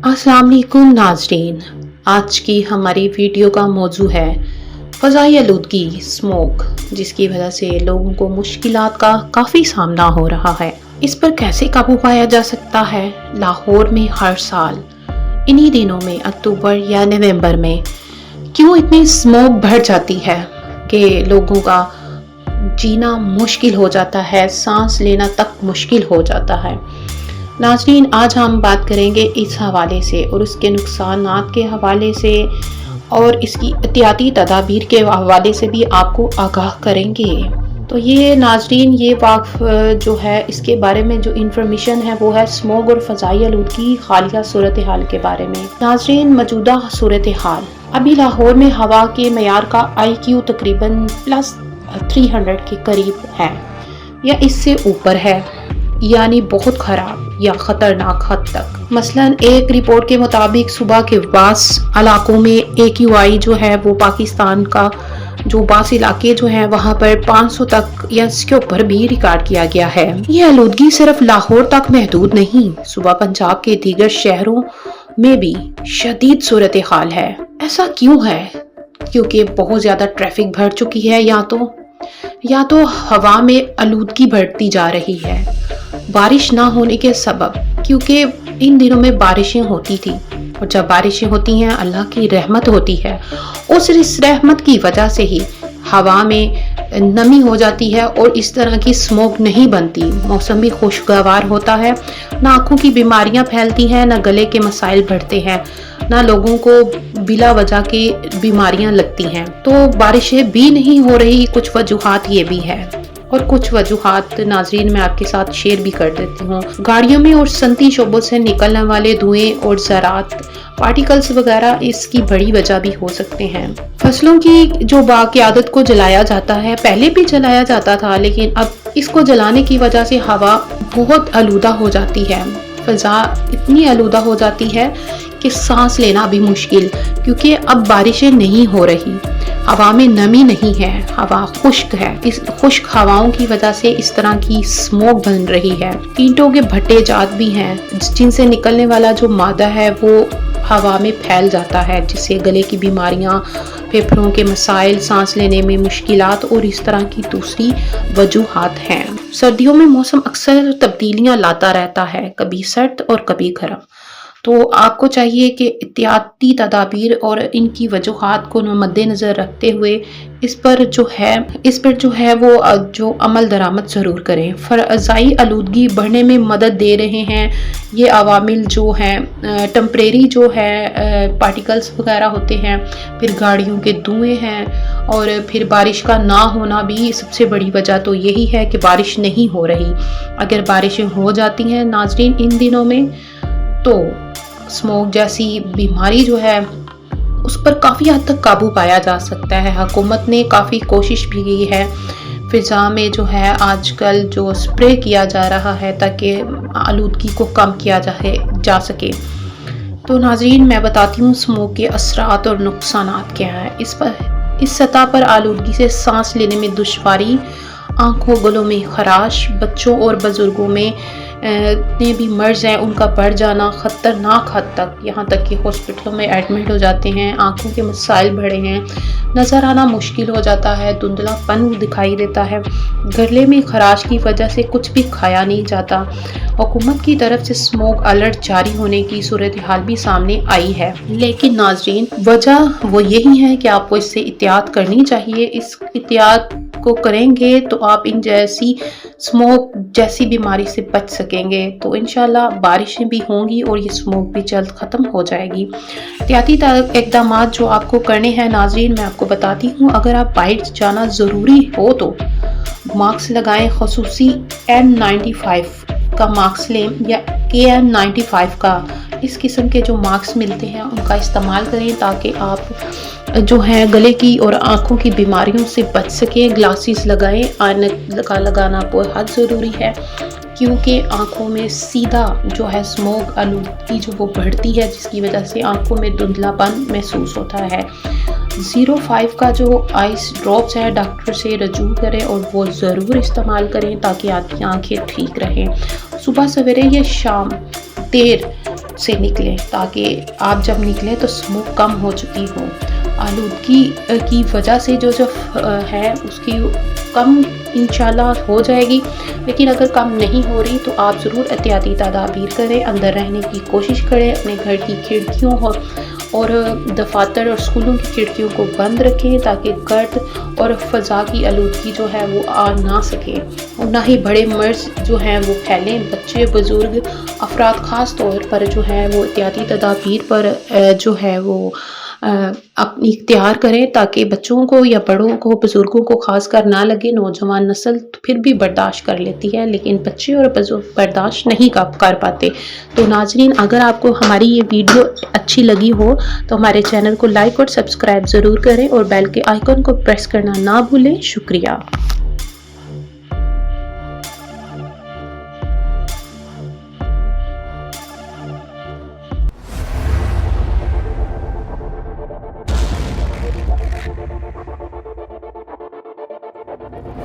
अस्सलाम वालेकुम नाजरीन। आज की हमारी वीडियो का मौजू है फ़ज़ाई आलूदगी, स्मोक, जिसकी वजह से लोगों को मुश्किलात का काफ़ी सामना हो रहा है। इस पर कैसे काबू पाया जा सकता है? लाहौर में हर साल इन्हीं दिनों में अक्टूबर या नवंबर में क्यों इतनी स्मोक बढ़ जाती है कि लोगों का जीना मुश्किल हो जाता है, सांस लेना तक मुश्किल हो जाता है। नाज़रीन, आज हम बात करेंगे इस हवाले से और उसके नुकसानात के हवाले से और इसकी एहतियाती तदाबीर के हवाले से भी आपको आगाह करेंगे। तो ये नाज़रीन, ये वाक़ जो है इसके बारे में जो इंफॉर्मेशन है वो है स्मोक और फ़ज़ाई आलूदगी हालिया सूरत हाल के बारे में। नाज़रीन, मौजूदा सूरत हाल अभी लाहौर में हवा के मयार का IQ तकरीबन +300 के करीब है या इससे ऊपर है, यानी बहुत ख़राब या ख़तरनाक हद तक। मसलन एक रिपोर्ट के मुताबिक सुबह के बास इलाकों में AQI जो है वो पाकिस्तान का जो बास इलाके जो हैं वहाँ पर 500 तक या इसके ऊपर भी रिकॉर्ड किया गया है। ये आलूदगी सिर्फ लाहौर तक महदूद नहीं, सुबह पंजाब के दीगर शहरों में भी शदीद सूरत हाल है। ऐसा क्यों है? क्योंकि बहुत ज़्यादा ट्रैफिक बढ़ चुकी है या तो हवा में आलूदगी बढ़ती जा रही है। बारिश ना होने के सबब, क्योंकि इन दिनों में बारिशें होती थी और जब बारिशें होती हैं अल्लाह की रहमत होती है, उस इस रहमत की वजह से ही हवा में नमी हो जाती है और इस तरह की स्मोक नहीं बनती। मौसम भी खुशगवार होता है, ना आँखों की बीमारियां फैलती हैं, ना गले के मसाइल बढ़ते हैं, ना लोगों को बिला वजह की बीमारियां लगती हैं। तो बारिशें भी नहीं हो रही, कुछ वजूहात ये भी है और कुछ वजूहात नाजरीन मैं आपके साथ शेयर भी कर देती हूँ। गाड़ियों में और सनती शोबों से निकलने वाले धुएं और ज़रात पार्टिकल्स वगैरह इसकी बड़ी वजह भी हो सकते हैं। फसलों की जो बाक़यादत को जलाया जाता है, पहले भी जलाया जाता था, लेकिन अब इसको जलाने की वजह से हवा बहुत आलूदा हो जाती है। फ़ज़ा इतनी आलूदा हो जाती है कि सांस लेना भी मुश्किल, क्योंकि अब बारिशें नहीं हो रही, हवा में नमी नहीं है, हवा खुश्क है। इस खुश्क हवाओं की वजह से इस तरह की स्मोक बन रही है। ईंटों के भट्टे जात भी हैं जिनसे निकलने वाला जो मादा है वो हवा में फैल जाता है, जिससे गले की बीमारियां, फेफड़ों के मसाइल, सांस लेने में मुश्किलात और इस तरह की दूसरी वजूहात हैं। सर्दियों में मौसम अक्सर तब्दीलियां लाता रहता है, कभी सर्द और कभी गर्म। तो आपको चाहिए कि एहतियाती तदाबीर और इनकी वजूहात को मद्देनज़र रखते हुए इस पर जो है वो जो अमल दरामद ज़रूर करें। फ़ज़ाई आलूदगी बढ़ने में मदद दे रहे हैं ये अवामिल जो हैं, टेम्परेरी जो है पार्टिकल्स वगैरह होते हैं, फिर गाड़ियों के धुएँ हैं और फिर बारिश का ना होना भी सबसे बड़ी वजह तो यही है कि बारिश नहीं हो रही। अगर बारिशें हो जाती हैं नाज़रीन इन दिनों में, तो स्मोक जैसी बीमारी जो है उस पर काफ़ी हद तक काबू पाया जा सकता है। हुकूमत ने काफ़ी कोशिश भी की है, फ़िज़ा में जो है आजकल जो स्प्रे किया जा रहा है ताकि आलूदगी को कम किया जा सके। तो नाज़रीन, मैं बताती हूँ स्मोक के असरात और नुकसानात क्या हैं। इस सतह पर आलूदगी से सांस लेने में दुश्वारी, आँखों गलों में खराश, बच्चों और बुजुर्गों में जितने भी मर्ज़ हैं उनका बढ़ जाना ख़तरनाक हद तक, यहाँ तक कि हॉस्पिटलों में एडमिट हो जाते हैं। आँखों के मसाइल बढ़े हैं, नज़र आना मुश्किल हो जाता है, धुंधलापन दिखाई देता है, गले में खराश की वजह से कुछ भी खाया नहीं जाता। हुकूमत की तरफ से स्मोक अलर्ट जारी होने की सूरत हाल भी सामने आई है, लेकिन नाज़रीन वजह वो यही है कि आपको इससे एहतियात करनी चाहिए। इस एहतियात को करेंगे तो आप इन जैसी स्मोक जैसी बीमारी से बच सकेंगे। तो इंशाल्लाह बारिशें भी होंगी और ये स्मोक भी जल्द ख़त्म हो जाएगी। एहतियाती इक़दाम जो आपको करने हैं नाज़रीन मैं आपको बताती हूँ। अगर आप बाहर जाना ज़रूरी हो तो मास्क लगाएं, ख़ुसूसी N95 का मास्क लें या KN95 का, इस किस्म के जो मास्क मिलते हैं उनका इस्तेमाल करें ताकि आप जो है गले की और आँखों की बीमारियों से बच सकें। ग्लासेस लगाएं, ऐनक का लगाना बहुत ज़रूरी है, क्योंकि आँखों में सीधा जो है स्मोक आलूदगी जो वो बढ़ती है, जिसकी वजह से आँखों में धुंधलापन महसूस होता है। 05 का जो आइस ड्रॉप्स है डॉक्टर से रजू करें और वो ज़रूर इस्तेमाल करें ताकि आपकी आँखें ठीक रहें। सुबह सवेरे या शाम देर سے نکلیں تاکہ آپ جب نکلیں تو اسموک کم ہو چکی ہو۔ آلودگی کی وجہ سے جو ہے اس کی کم انشاءاللہ ہو جائے گی، لیکن اگر کم نہیں ہو رہی تو آپ ضرور احتیاطی تدابیر کریں، اندر رہنے کی کوشش کریں، اپنے گھر کی کھڑکیوں اور دفاتر اور اسکولوں کی کھڑکیوں کو بند رکھیں تاکہ گرد اور فضا کی آلودگی جو ہے وہ آ نہ سکے، اور نہ ہی بڑے مرض جو ہیں وہ پھیلیں۔ بچے، بزرگ افراد خاص طور پر جو ہے وہ احتیاطی تدابیر پر جو ہے وہ اپنی اختیار کریں تاکہ بچوں کو یا بڑوں کو، بزرگوں کو خاص کر نہ لگے۔ نوجوان نسل پھر بھی برداشت کر لیتی ہے لیکن بچے اور بزرگ برداشت نہیں کر پاتے۔ تو ناظرین، اگر آپ کو ہماری یہ ویڈیو اچھی لگی ہو تو ہمارے چینل کو لائک اور سبسکرائب ضرور کریں اور بیل کے آئیکن کو پریس کرنا نہ بھولیں۔ شکریہ۔